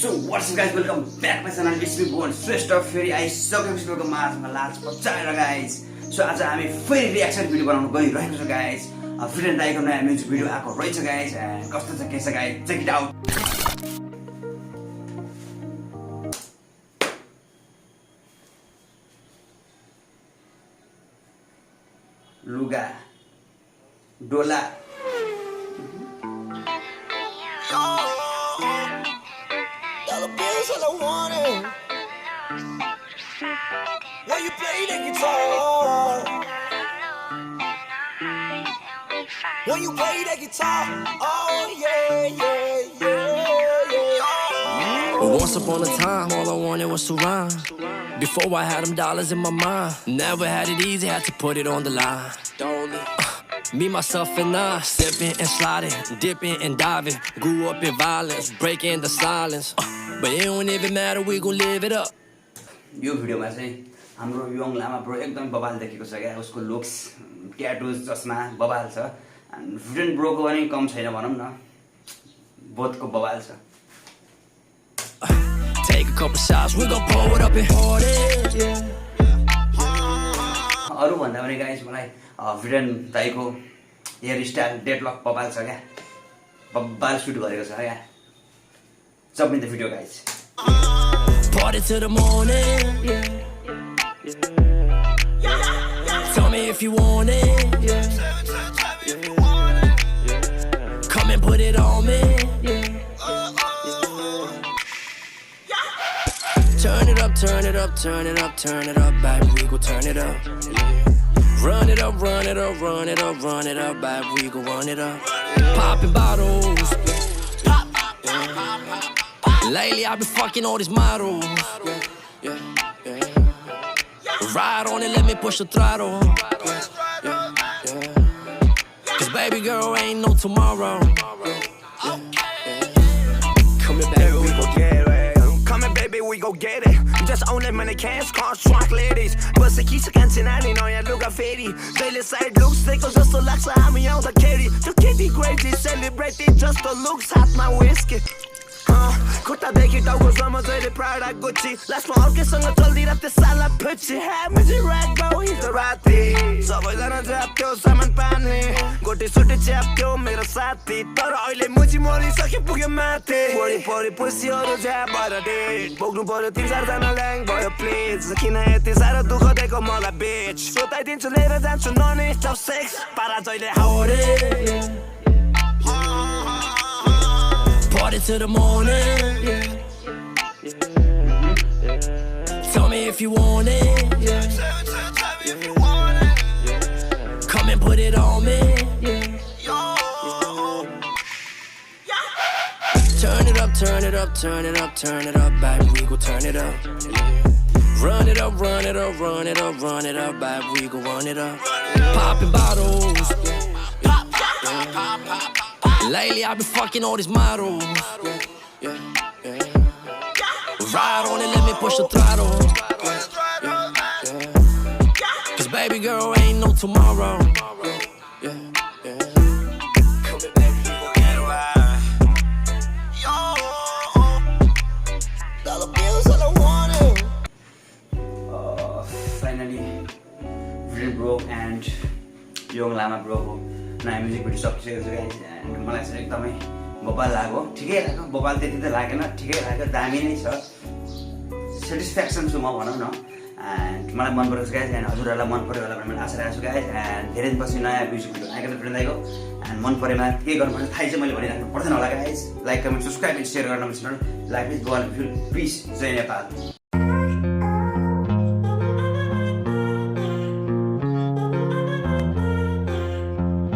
So what's up guys, welcome back my channel. It's me Bhuvan Shrestha. फेरि आइसकेपछि तपाईँको माझमा लाज पचाएर गाइस. सो आज हामी फेरि रिएक्सन भिडियो बनाउन गइरहेको छौँ गाइस. भिलेन दाइको नयाँ म्युजिक भिडियो आएको रहेछ गाइस. कस्तो छ के छ गाइस, चेक इट आउट. लुगा डोला all I wanted. When you play the guitar, when you play the guitar, oh yeah. Once upon a time, all I wanted was to rhyme. Before I had them dollars in my mind, never had it easy, had to put it on the line. Me, myself, and I, slipping and sliding, dipping and diving. Grew up in violence, breaking the silence. But it don't even matter, we gon' live it up. यो भिडियोमा चाहिँ हाम्रो young Lama bro एकदम बबाल देखेको छ क्या. उसको looks, tattoos, चस्मा बबाल छ. अनि भिलेन ब्रोको पनि कम छैन भनौँ न, बोथको बबाल छ. Take a couple shots, we gon' pour it up and party. अरु भन्दा पनि गाइस मलाई भिलेन दाइको हेयर स्टाइल डेडलक बबाल छ क्या. बबाल सुट गरेको छ क्या. Jump in the video guys. Party till the morning. Tell me if you want it. Come and put it on me. Turn it up, turn it up, turn it up, turn it up, baby, we gon' turn it up. Run it up, run it up, run it up, run it up, baby, we gon' run it up. Popping bottles. Lately I've been fucking all these models. Ride on it, let me push the throttle. Cause baby girl ain't no tomorrow. Come here baby, we gon' get it. Come here baby, we gon' get it. Just only money cash, cars, truck ladies. But the keys can't see any, no, you look a fairy. Daily side looks, they go just to like so I'm young to carry. To kitty greatly celebrating just the looks at my whiskey. खुट्टादेखि टाउकोसम्म जहिले Prada Gucci. लास्टमा अर्कैसँग चल्दिरा त्यो साला पुच्ची. हामी rack बाउ हिजो राति सबैजना च्याप्थ्यो सामान पानी. गोटी सुटी च्याप्थ्यो मेरो साथी. तर अहिले मुजी मरिसके पुग्यो माथि. वरिपरि पुसीहरू ज्याबाट डेट बोक्नु पर्यो 3-4 जना ल्याङ भयो प्लिज. किन यति साह्रो दुःख दिएको मलाई बिच. सोताइदिन्छु लिएर जान्छु नन स्टप सेक्स पारा जहिले हाउडे. Party till the morning. Tell me if you want it. Come and put it on me. Turn it up, turn it up, turn it up, turn it up, baby, we gon' turn it up. Run it up, run it up, run it up, run it up, baby, we gon' run it up. Popping bottles. Lately I've been fucking all these models. Ride on it, let me push the throttle. Cause baby girl ain't no tomorrow. Dollar bills all I wanted. Finally भिलेन bro and Yang Lama ब्रोको नयाँ music video सकिसकेको छ guys. End मलाई चाहिँ एकदमै बबाल लाग्यो. ठिकै लाग्यो, बबाल त्यति त लागेन, ठिकै लाग्यो, दामी नै छ. सेटिस्फ्याक्सन छु म भनौँ न. एन्ड मलाई मन परेको छ गाइस. एन्ड हजुरहरूलाई मन पऱ्यो होला भने मैले आशा राखेको छु गाइस. एन्ड धेरै दिनपछि नयाँ म्युजिक भिडियो आएको भिलेन दाइको. एन्ड मन परेमा के गर्नु पर्छ थाहै चाहिँ मैले भनिराख्नु पर्दैन होला guys. Like comment subscribe and share गर्न नबिर्सनु. लाइक प्लिज गोवाल पिस जय नेपाल.